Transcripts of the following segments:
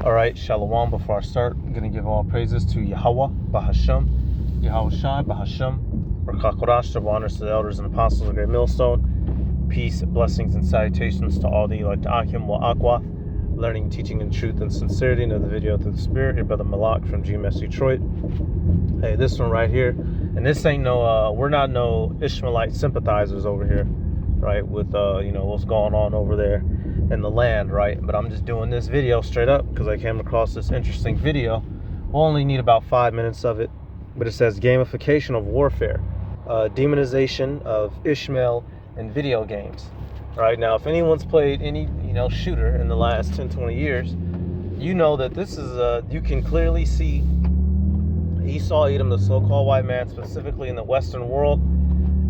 Alright, Shalom. Before I start, I'm going to give all praises to Yahweh, Bahasham, Yahushai, Bahasham, Rakakorash, the honors to the elders and apostles of the Great Millstone. Peace, blessings, and salutations to all the elect Achim wa Aqua, learning, teaching in truth and sincerity. Another video through the Spirit. Your brother Malak from GMS Detroit. Hey, this one right here, and this ain't no, we're not no Ishmaelite sympathizers over here, right, with, what's going on over there in the land, right? But I'm just doing this video straight up because I came across this interesting video. We'll only need about 5 minutes of it, but it says gamification of warfare, demonization of Ishmael in video games. Right now, if anyone's played any shooter in the last 10-20 years, you know that this is you can clearly see Esau, Edom, the so-called white man, specifically in the Western world.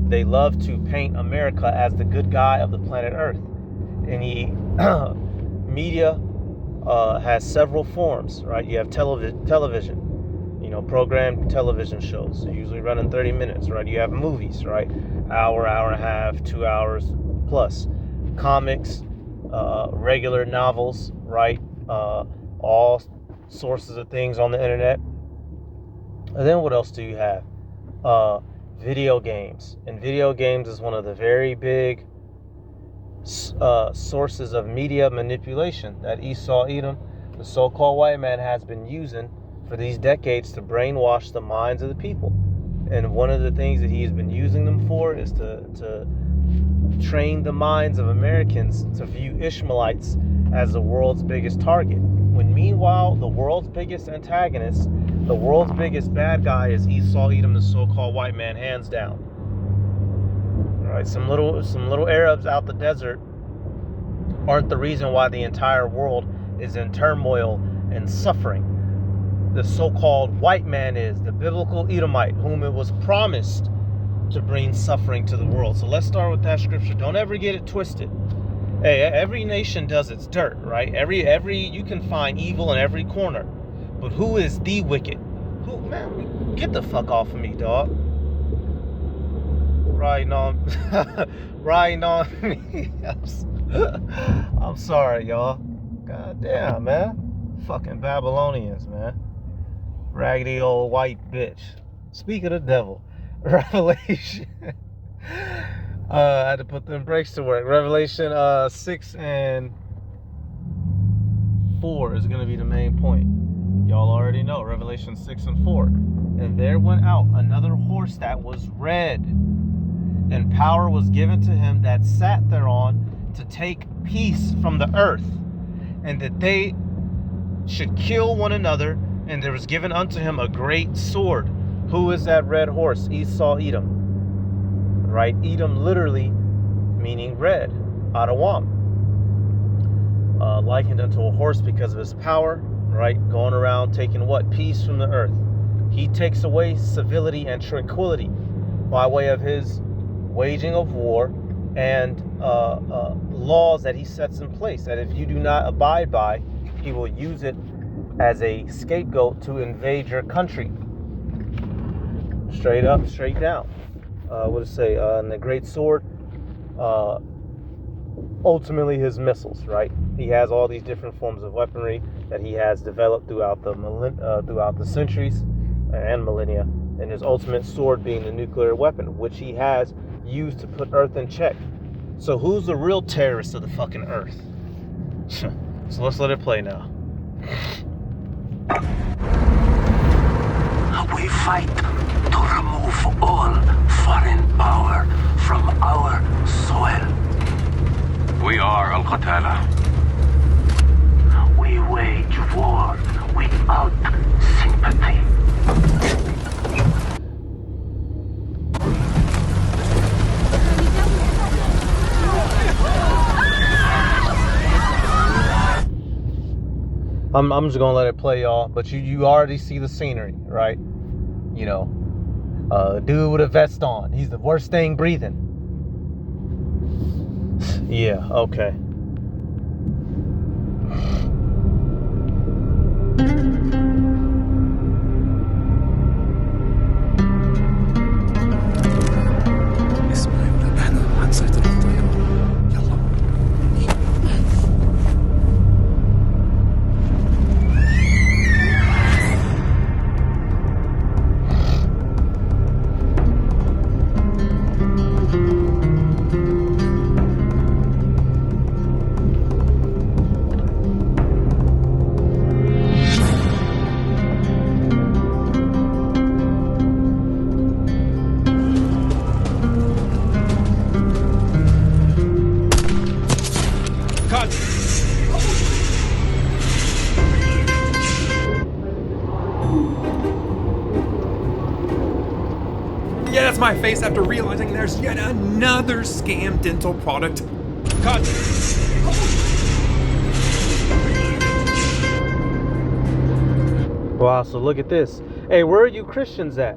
They love to paint America as the good guy of the planet Earth. Any media has several forms, right? You have television, programmed television shows, usually running 30 minutes, right? You have movies, right? Hour and a half, 2 hours plus. Comics, regular novels, right? All sources of things on the internet. And then what else do you have? Video games. And video games is one of the very big sources of media manipulation that Esau, Edom, the so-called white man, has been using for these decades to brainwash the minds of the people. And one of the things that he has been using them for is to train the minds of Americans to view Ishmaelites as the world's biggest target, when meanwhile the world's biggest antagonist, the world's biggest bad guy, is Esau, Edom, the so-called white man, hands down. Right, some little Arabs out the desert aren't the reason why the entire world is in turmoil and suffering. The so-called white man is the biblical Edomite, whom it was promised to bring suffering to the world. So let's start with that scripture. Don't ever get it twisted. Hey, every nation does its dirt, right? Every you can find evil in every corner, but who is the wicked? Who, man? Get the fuck off of me, dog. Riding on me. I'm sorry, y'all. God damn, man. Fucking Babylonians, man. Raggedy old white bitch. Speak of the devil. Revelation. I had to put them brakes to work. Revelation 6 and 4 is going to be the main point. Y'all already know. Revelation 6 and 4. And there went out another horse that was red, and power was given to him that sat thereon to take peace from the earth, and that they should kill one another. And there was given unto him a great sword. Who is that red horse? Esau, Edom. Right? Edom literally meaning red. Adawam. Likened unto a horse because of his power. Right? Going around taking what? Peace from the earth. He takes away civility and tranquility by way of his waging of war and laws that he sets in place, that if you do not abide by, he will use it as a scapegoat to invade your country. Straight up, straight down. What does it say? And the great sword, ultimately his missiles, right? He has all these different forms of weaponry that he has developed throughout the centuries and millennia, and his ultimate sword being the nuclear weapon, which he has used to put Earth in check. So who's the real terrorist of the fucking Earth? So let's let it play now. We fight to remove all foreign power from our soil. We are Al-Qatala. We wage war without sympathy. I'm just gonna let it play, y'all. But you already see the scenery, right? Dude with a vest on. He's the worst thing breathing. Yeah, okay. Cut! Yeah, that's my face after realizing there's yet another scam dental product. Cut! Wow, so look at this. Hey, where are you Christians at?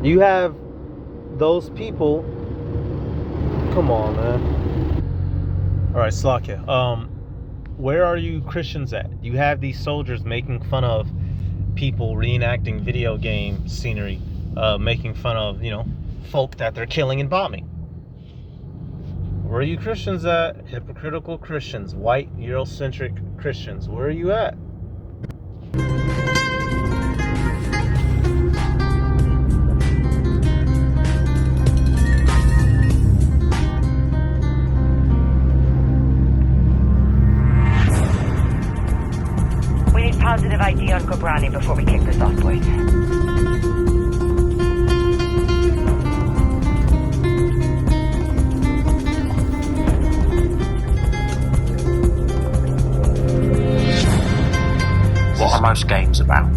You have those people. Come on, man. All right, Slakia. Where are you Christians at? You have these soldiers making fun of people reenacting video game scenery, making fun of, folk that they're killing and bombing. Where are you Christians at? Hypocritical Christians, white, Eurocentric Christians. Where are you at? We need positive ID on Kobrani before we kick this off, boys. What are most games about?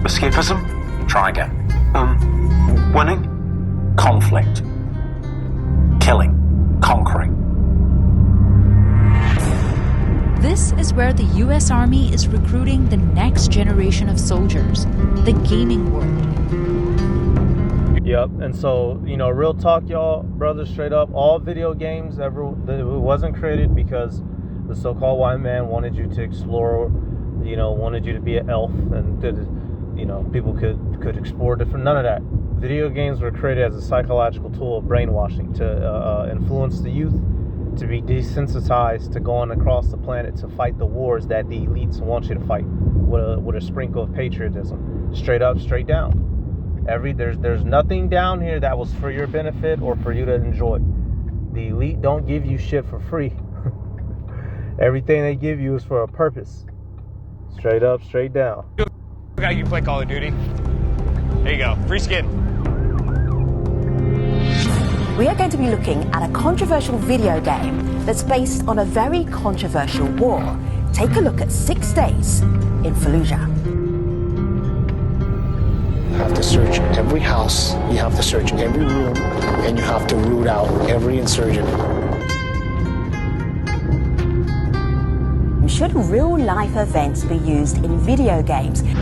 Escapism? Try again. Winning? Conflict. Killing. Conquering. This is where the US Army is recruiting the next generation of soldiers, the gaming world. Yep, and so, real talk, y'all, brothers, straight up, all video games it wasn't created because the so-called white man wanted you to explore, wanted you to be an elf, and people could explore different, none of that. Video games were created as a psychological tool of brainwashing to influence the youth, to be desensitized to going across the planet to fight the wars that the elites want you to fight with a sprinkle of patriotism, straight up, straight down. There's nothing down here that was for your benefit or for you to enjoy. The elite don't give you shit for free. Everything they give you is for a purpose. Straight up, straight down. Look how you play Call of Duty. There you go, free skin. We are going to be looking at a controversial video game that's based on a very controversial war. Take a look at 6 Days in Fallujah. You have to search every house, you have to search every room, and you have to root out every insurgent. Should real-life events be used in video games? Can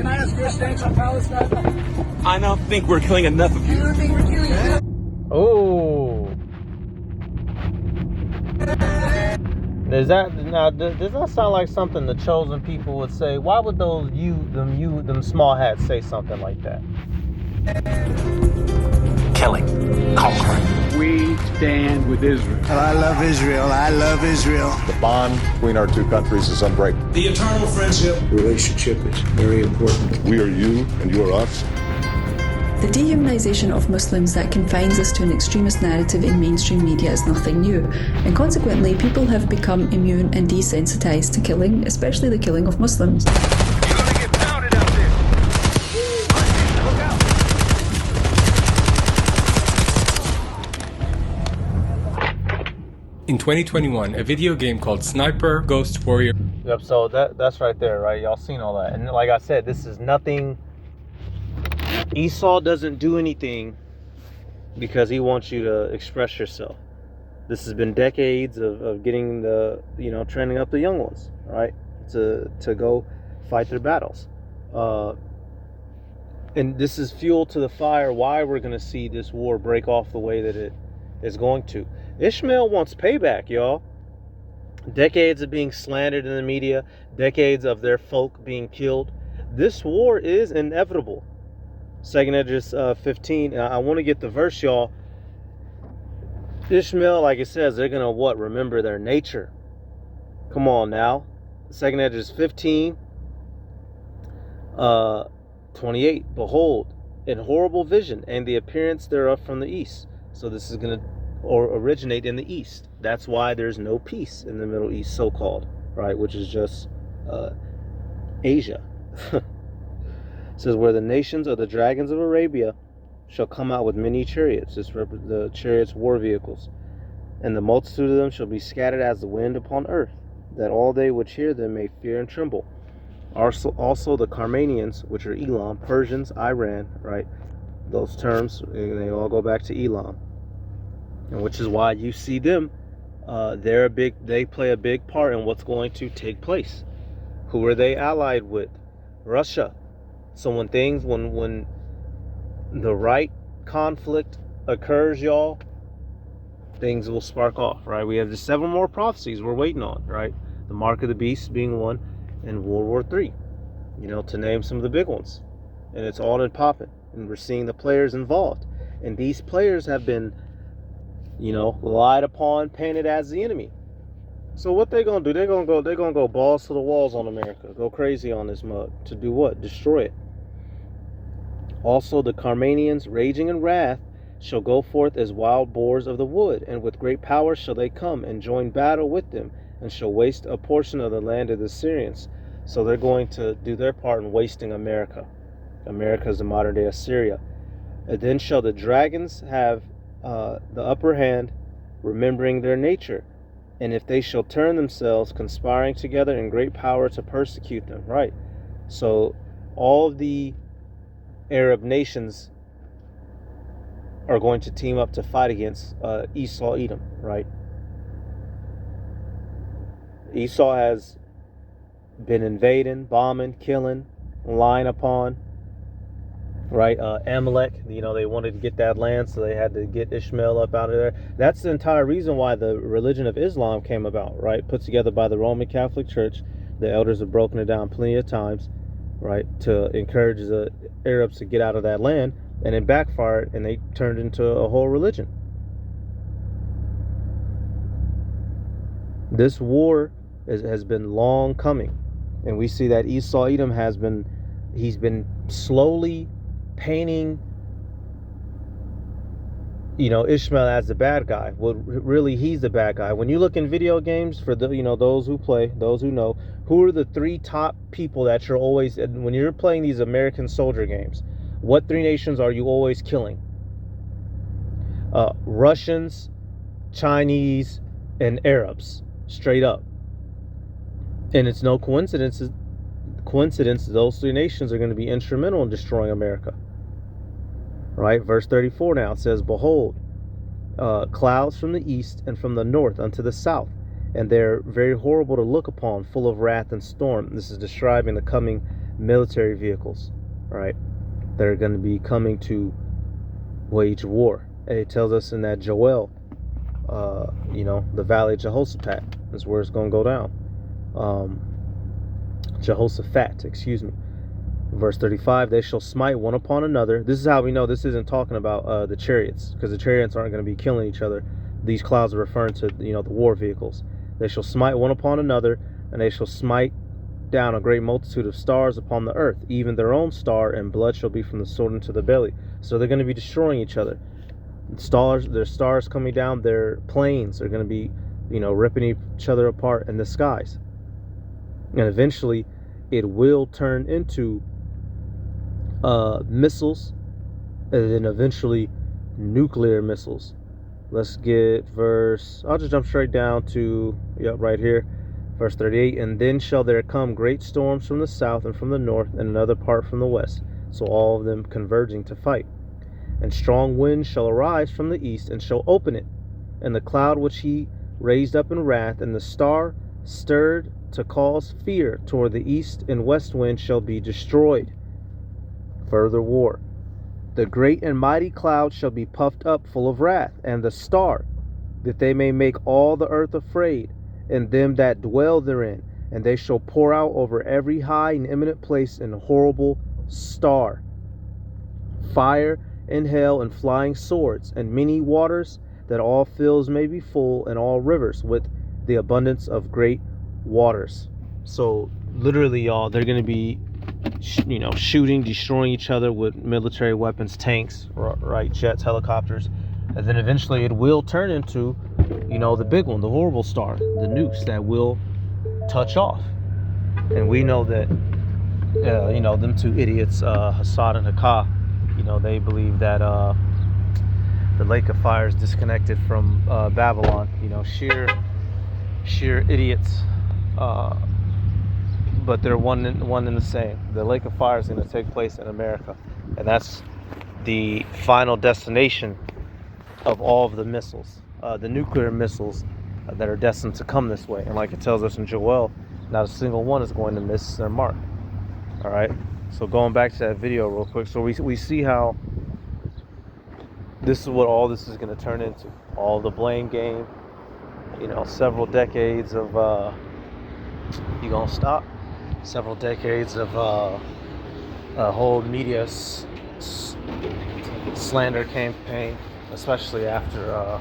I ask your stance on Palestine? I don't think we're killing enough of you. You don't think we're killing enough? Oh. Does that sound like something the chosen people would say? Why would them small hats say something like that? Killing. Conquering. We stand with Israel. I love Israel. I love Israel. The bond between our two countries is unbreakable. The eternal friendship Relationship is very important. We are you and you are us. The dehumanization of Muslims that confines us to an extremist narrative in mainstream media is nothing new, and consequently people have become immune and desensitized to killing, especially the killing of Muslims. You're gonna get pounded out there. Look out. In 2021, a video game called Sniper Ghost Warrior. Yep, so that's right there, right? Y'all seen all that. And like I said, this is nothing. Esau doesn't do anything because he wants you to express yourself. This has been decades of getting training up the young ones, right? To go fight their battles. And this is fuel to the fire why we're going to see this war break off the way that it is going to. Ishamael wants payback, y'all. Decades of being slandered in the media, decades of their folk being killed. This war is inevitable. 2nd Esdras 15. I want to get the verse, y'all. Ishamael, like it says, they're going to remember their nature. Come on now. 2nd Esdras 15. 28. Behold, in horrible vision, and the appearance thereof from the east. So this is going to originate in the east. That's why there's no peace in the Middle East, so-called, right? Which is just Asia. It says, where the nations of the dragons of Arabia shall come out with many chariots. The chariots, war vehicles. And the multitude of them shall be scattered as the wind upon earth, that all they which hear them may fear and tremble. Also the Carmanians, which are Elam, Persians, Iran, right? Those terms, they all go back to Elam. And which is why you see them, they play a big part in what's going to take place. Who are they allied with? Russia. So when the right conflict occurs, y'all, things will spark off, right? We have just 7 more prophecies we're waiting on, right? The Mark of the Beast being one, and World War III, to name some of the big ones. And it's on and popping, and we're seeing the players involved. And these players have been, lied upon, painted as the enemy. So what they gonna do? They're gonna go balls to the walls on America, go crazy on this mug. To do what? Destroy it. Also the Carmanians, raging in wrath, shall go forth as wild boars of the wood, and with great power shall they come and join battle with them, and shall waste a portion of the land of the Syrians. So they're going to do their part in wasting America. America is the modern day Assyria. And then shall the dragons have the upper hand, remembering their nature. And if they shall turn themselves, conspiring together in great power to persecute them. Right. So all of the Arab nations are going to team up to fight against Esau, Edom, right? Esau has been invading, bombing, killing, lying upon, right? Amalek, they wanted to get that land, so they had to get Ishmael up out of there. That's the entire reason why the religion of Islam came about, right? Put together by the Roman Catholic Church. The elders have broken it down plenty of times, right? To encourage the Arabs to get out of that land. And it backfired, and they turned into a whole religion. This war has been long coming, and we see that Esau Edom he's been slowly painting, Ishmael as the bad guy. Well, really, he's the bad guy. When you look in video games, for the those who play, those who know, who are the 3 top people that you're always, when you're playing these American soldier games? What 3 nations are you always killing? Russians, Chinese, and Arabs, straight up. And it's no coincidence those 3 nations are going to be instrumental in destroying America. Right? Verse 34 now, it says, behold, clouds from the east and from the north unto the south, and they're very horrible to look upon, full of wrath and storm. This is describing the coming military vehicles, right? That are going to be coming to wage war. And it tells us in that Joel, the valley of Jehoshaphat is where it's going to go down. Jehoshaphat, excuse me. Verse 35, they shall smite one upon another. This is how we know this isn't talking about the chariots, because the chariots aren't going to be killing each other. These clouds are referring to, the war vehicles. They shall smite one upon another, and they shall smite down a great multitude of stars upon the earth, even their own star, and blood shall be from the sword into the belly. So they're going to be destroying each other. Their stars coming down, their planes are going to be, ripping each other apart in the skies. And eventually it will turn into missiles, and then eventually nuclear missiles. Let's get I'll just jump straight down to, right here. Verse 38, and then shall there come great storms from the south and from the north, and another part from the west, so all of them converging to fight. And strong winds shall arise from the east, and shall open it. And the cloud which he raised up in wrath, and the star stirred to cause fear toward the east and west wind shall be destroyed. Further war. The great and mighty cloud shall be puffed up full of wrath, and the star, that they may make all the earth afraid, and them that dwell therein, and they shall pour out over every high and eminent place an horrible star, fire and hail and flying swords, and many waters, that all fields may be full, and all rivers with the abundance of great waters. So literally, y'all, they're going to be shooting, destroying each other with military weapons, tanks, right, jets, helicopters, and then eventually it will turn into the big one, the horrible star, the nukes that will touch off. And we know that you know, them two idiots, Hassad and Hakah, you know, they believe that the lake of fire is disconnected from Babylon. You know, sheer idiots, but they're one and the same. The lake of fire is going to take place in America, and that's the final destination of all of the missiles, the nuclear missiles that are destined to come this way. And like it tells us in Joel, not a single one is going to miss their mark. All right, so going back to that video real quick, so we see how this is what all this is going to turn into. All the blame game, you know, several decades of you gonna stop, several decades of a whole media slander campaign, especially after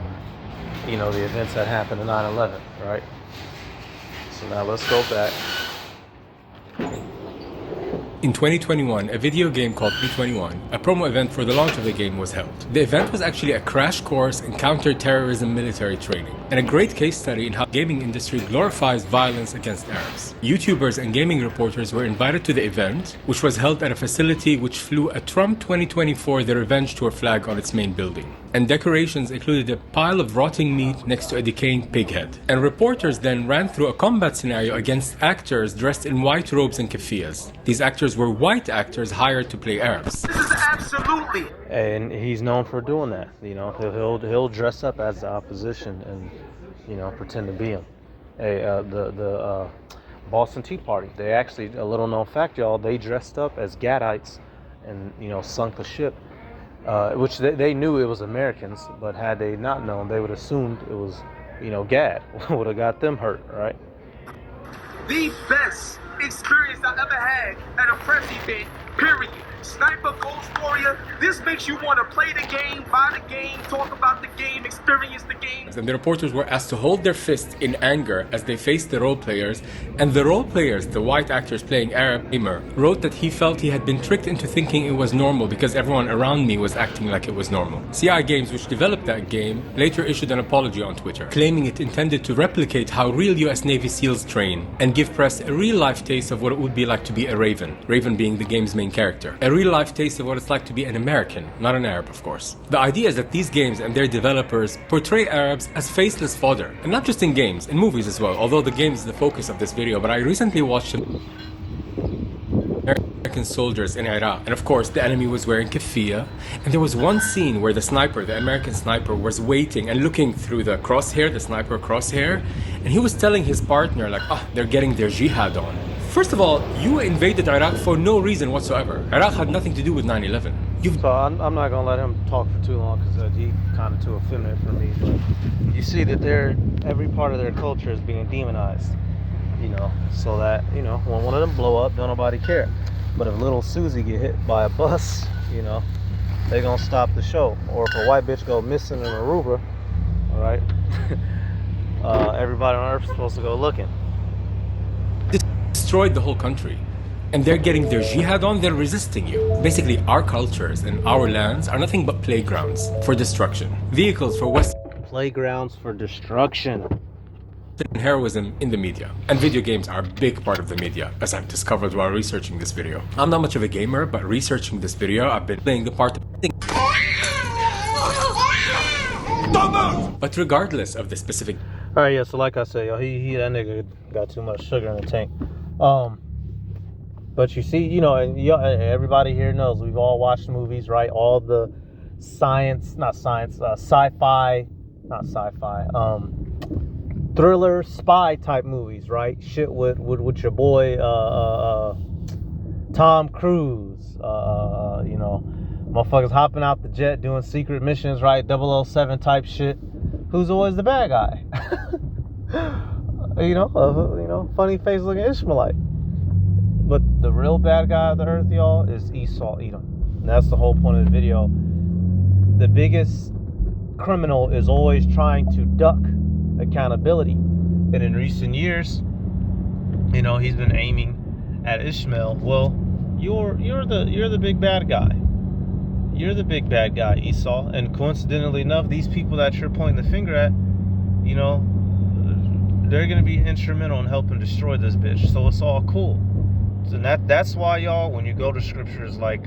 you know, the events that happened in 9/11, right? So now let's go back. In 2021, a video game called P21, a promo event for the launch of the game, was held. The event was actually a crash course in counter-terrorism military training, and a great case study in how the gaming industry glorifies violence against Arabs. YouTubers and gaming reporters were invited to the event, which was held at a facility which flew a Trump 2024 The Revenge Tour flag on its main building. And decorations included a pile of rotting meat next to a decaying pig head. And reporters then ran through a combat scenario against actors dressed in white robes and keffiyehs. These actors were white actors hired to play Arabs. This is absolutely. And he's known for doing that. You know, he'll dress up as the opposition and, you know, pretend to be him. The Boston Tea Party, they actually, a little known fact, y'all, they dressed up as Gadites and, you know, sunk the ship. Which they knew it was Americans, but had they not known, they would assumed it was, you know, Gad. Would have got them hurt, right? The best experience I ever had at a press event, period. Sniper Ghost Warrior, this makes you want to play the game, buy the game, talk about the game, experience the game. And the reporters were asked to hold their fists in anger as they faced the role players. And the role players, the white actors playing Arab gamer, wrote that he felt he had been tricked into thinking it was normal because everyone around me was acting like it was normal. CI Games, which developed that game, later issued an apology on Twitter, claiming it intended to replicate how real US Navy SEALs train and give press a real-life taste of what it would be like to be a Raven. Raven being the game's main character. A real-life taste of what it's like to be an American, not an Arab, of course. The idea is that these games and their developers portray Arabs as faceless fodder, and not just in games, in movies as well, although the game is the focus of this video. But I recently watched American soldiers in Iraq, and of course the enemy was wearing keffiyeh, and there was one scene where the sniper, the American sniper, was waiting and looking through the crosshair, the sniper crosshair, and he was telling his partner like, they're getting their jihad on. First of all, you invaded Iraq for no reason whatsoever. Iraq had nothing to do with 9/11. So I'm not gonna let him talk for too long because he's kind of too effeminate for me. But you see that every part of their culture is being demonized, you know, so that, you know, when one of them blow up, don't nobody care. But if little Susie get hit by a bus, you know, they gonna stop the show. Or if a white bitch go missing in Aruba, all right, everybody on Earth is supposed to go looking. Destroyed the whole country, and they're getting their jihad on. They're resisting you. Basically, our cultures and our lands are nothing but playgrounds for destruction, vehicles for Western playgrounds for destruction, heroism in the media. And video games are a big part of the media, as I've discovered while researching this video. I'm not much of a gamer, but researching this video, I've been playing the part of But regardless of the specific... Alright, yeah, so like I said, yo, that nigga got too much sugar in the tank. But you see, you know, and everybody here knows, we've all watched movies, right? All the thriller, spy type movies, right? Shit with your boy, Tom Cruise, you know, motherfuckers hopping out the jet doing secret missions, right? 007 type shit. Who's always the bad guy? you know, funny face looking Ishamael. But the real bad guy of the earth, y'all, is Esau, Edom. And that's the whole point of the video. The biggest criminal is always trying to duck accountability. And in recent years, you know, he's been aiming at Ishamael. Well, you're the big bad guy. You're the big bad guy, Esau. And coincidentally enough, these people that you're pointing the finger at, you know, they're going to be instrumental in helping destroy this bitch. So it's all cool. And that's why, y'all, when you go to scriptures like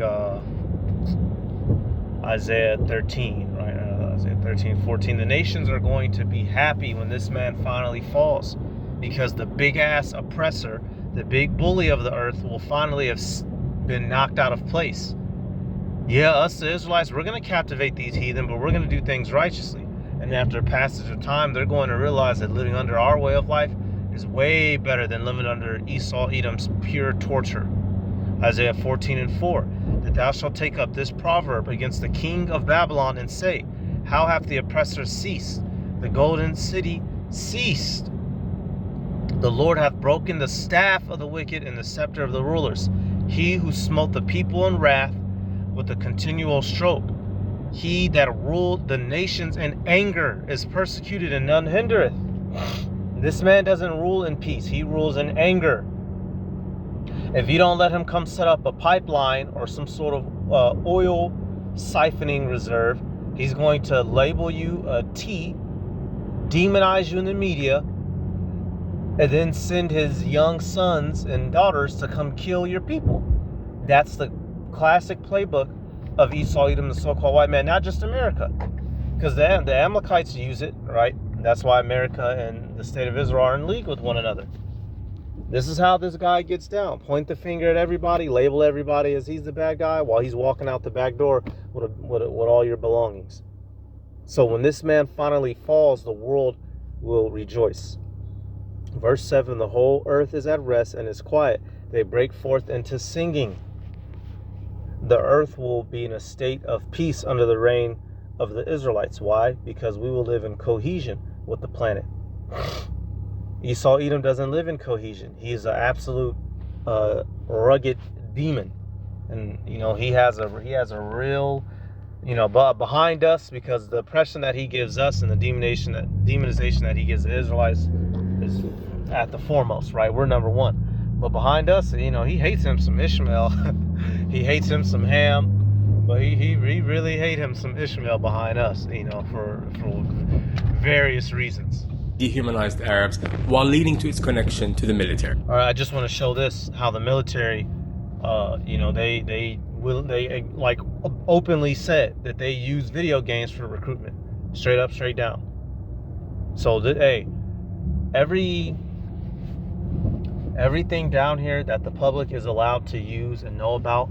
Isaiah 13, right? Isaiah 13, 14, the nations are going to be happy when this man finally falls, because the big ass oppressor, the big bully of the earth, will finally have been knocked out of place. Yeah, us the Israelites, we're going to captivate these heathen, but we're going to do things righteously. And after a passage of time, they're going to realize that living under our way of life is way better than living under Esau, Edom's pure torture. Isaiah 14 and 4, that thou shalt take up this proverb against the king of Babylon and say, how hath the oppressor ceased? The golden city ceased. The Lord hath broken the staff of the wicked and the scepter of the rulers. He who smote the people in wrath with a continual stroke. He that ruled the nations in anger is persecuted, and none hindereth. This man doesn't rule in peace. He rules in anger. If you don't let him come set up a pipeline or some sort of oil siphoning reserve, he's going to label you a T, demonize you in the media, and then send his young sons and daughters to come kill your people. That's the classic playbook of Esau, Edom, the so-called white man, not just America. Because the Amalekites use it, right? That's why America and the state of Israel are in league with one another. This is how this guy gets down. Point the finger at everybody, label everybody as he's the bad guy while he's walking out the back door with all your belongings. So when this man finally falls, the world will rejoice. Verse 7, the whole earth is at rest and is quiet. They break forth into singing. The earth will be in a state of peace under the reign of the Israelites. Why? Because we will live in cohesion with the planet. Esau, Edom doesn't live in cohesion. He is an absolute rugged demon. And, he has a real, but behind us, because the oppression that he gives us and the demonization that he gives the Israelites is at the foremost, right? We're number one. But behind us, he hates him some Ishamael. He hates him some Ham. But he really hates him some Ishamael behind us, for various reasons. Dehumanized Arabs while leading to its connection to the military. All right, I just want to show this, how the military, they openly said that they use video games for recruitment, straight up, straight down. So everything down here that the public is allowed to use and know about,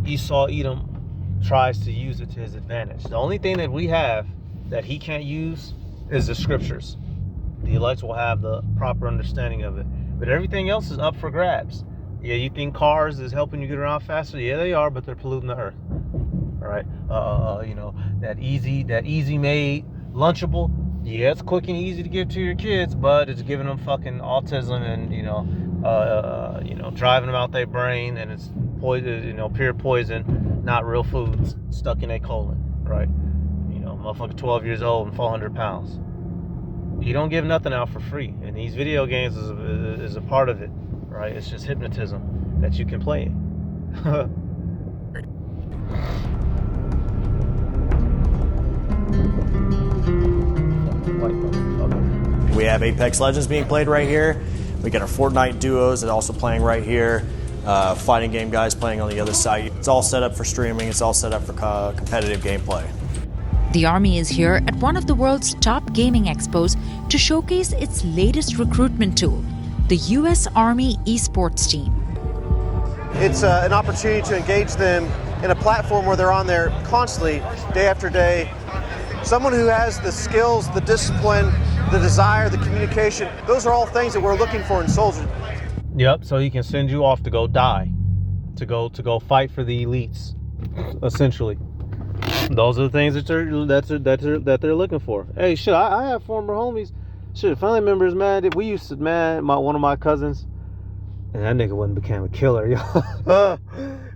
Esau, Edom tries to use it to his advantage. The only thing that we have that he can't use is the scriptures. The elites will have the proper understanding of it. But everything else is up for grabs. Yeah, you think cars is helping you get around faster? Yeah, they are, but they're polluting the earth. All right. That easy made Lunchable. Yeah, it's quick and easy to give to your kids, but it's giving them fucking autism and, driving them out their brain, and it's poison, pure poison, not real foods stuck in their colon, right? Motherfucker 12 years old and 400 pounds. You don't give nothing out for free. And these video games is a part of it, right? It's just hypnotism that you can play in. We have Apex Legends being played right here. We got our Fortnite duos that are also playing right here. Fighting game guys playing on the other side. It's all set up for streaming. It's all set up for competitive gameplay. The Army is here at one of the world's top gaming expos to showcase its latest recruitment tool, the U.S. Army esports team. It's an opportunity to engage them in a platform where they're on there constantly, day after day. Someone who has the skills, the discipline, the desire, the communication, those are all things that we're looking for in soldiers. Yep, so he can send you off to go die, to go fight for the elites, essentially. Those are the things that they're looking for. Hey, shit, I have former homies, family members, man. We used to, one of my cousins, and that nigga wouldn't became a killer, y'all.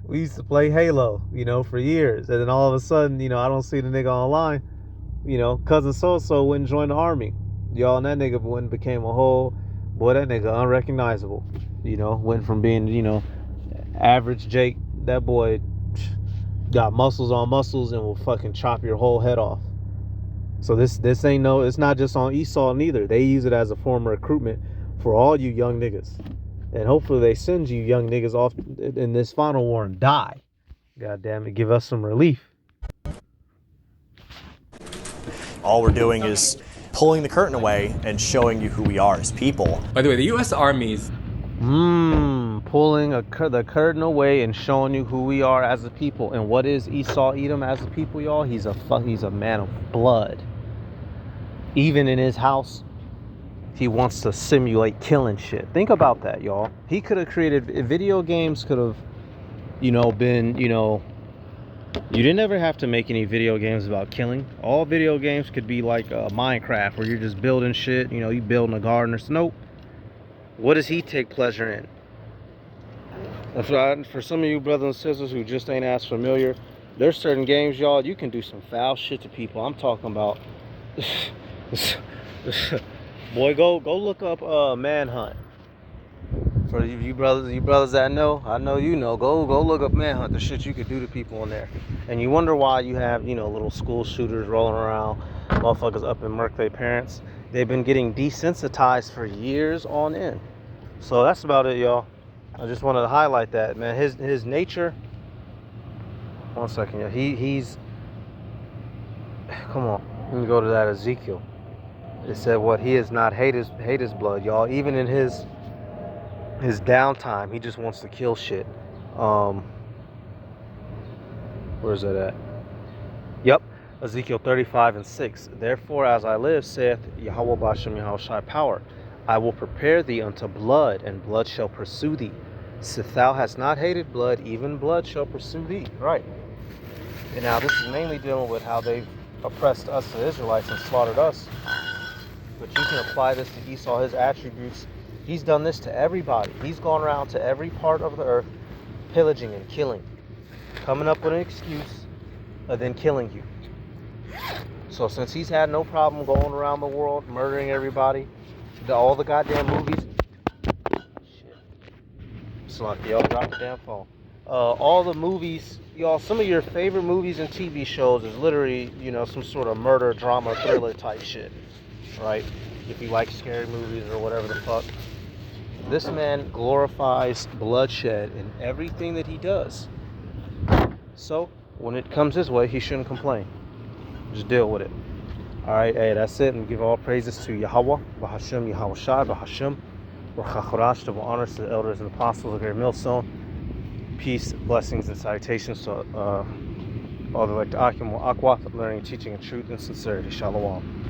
We used to play Halo, for years, and then all of a sudden, I don't see the nigga online. Cousin so wouldn't join the Army, y'all, and that nigga went and became a whole, boy, that nigga unrecognizable. Went from being, average Jake, that boy got muscles on muscles and will fucking chop your whole head off. So this ain't it's not just on Esau neither. They use it as a form of recruitment for all you young niggas. And hopefully they send you young niggas off in this final war and die. God damn it, give us some relief. All we're doing is pulling the curtain away and showing you who we are as people. By the way, the U.S. Army's pulling the curtain away and showing you who we are as a people. And what is Esau Edom as a people, y'all? He's a man of blood. Even in his house, he wants to simulate killing shit. Think about that, y'all. He could have created video games, could have, been, you didn't ever have to make any video games about killing. All video games could be like Minecraft, where you're just building shit, you building a garden or something. Nope. What does he take pleasure in? For some of you brothers and sisters who just ain't as familiar, there's certain games, y'all, you can do some foul shit to people. I'm talking about boy, go look up Manhunt. For you brothers that know, I know you know. Go look up Manhunt. The shit you could do to people in there, and you wonder why you have little school shooters rolling around, motherfuckers up and murk their parents. They've been getting desensitized for years on end. So that's about it, y'all. I just wanted to highlight that, man. His nature. One second, yeah. He's. Come on, let me go to that Ezekiel. It said what he is not hate his blood, y'all. Even in his downtime, he just wants to kill shit. Where's that at? Yep, Ezekiel 35:6. Therefore, as I live, saith Yahweh Bashem Yahushai power, I will prepare thee unto blood, and blood shall pursue thee. Sith thou hast not hated blood, even blood shall pursue thee. Right. And now this is mainly dealing with how they've oppressed us, the Israelites, and slaughtered us. But you can apply this to Esau, his attributes. He's done this to everybody. He's gone around to every part of the earth, pillaging and killing, coming up with an excuse, and then killing you. So since he's had no problem going around the world, murdering everybody, all the goddamn movies. Shit. It's like y'all drop the damn phone. All the movies, y'all, some of your favorite movies and TV shows is literally, some sort of murder, drama, thriller type shit. Right? If you like scary movies or whatever the fuck. This man glorifies bloodshed in everything that he does. So, when it comes his way, he shouldn't complain. Just deal with it. Alright, hey, that's it. And give all praises to Yahweh, Bahashem, Yahushai, Bahashem, Bachachorash, double honors to the elders and apostles of Great Millstone. Peace, blessings, and salutations to all the elect Akim, Aqua, learning, teaching, and truth and sincerity. Shalom.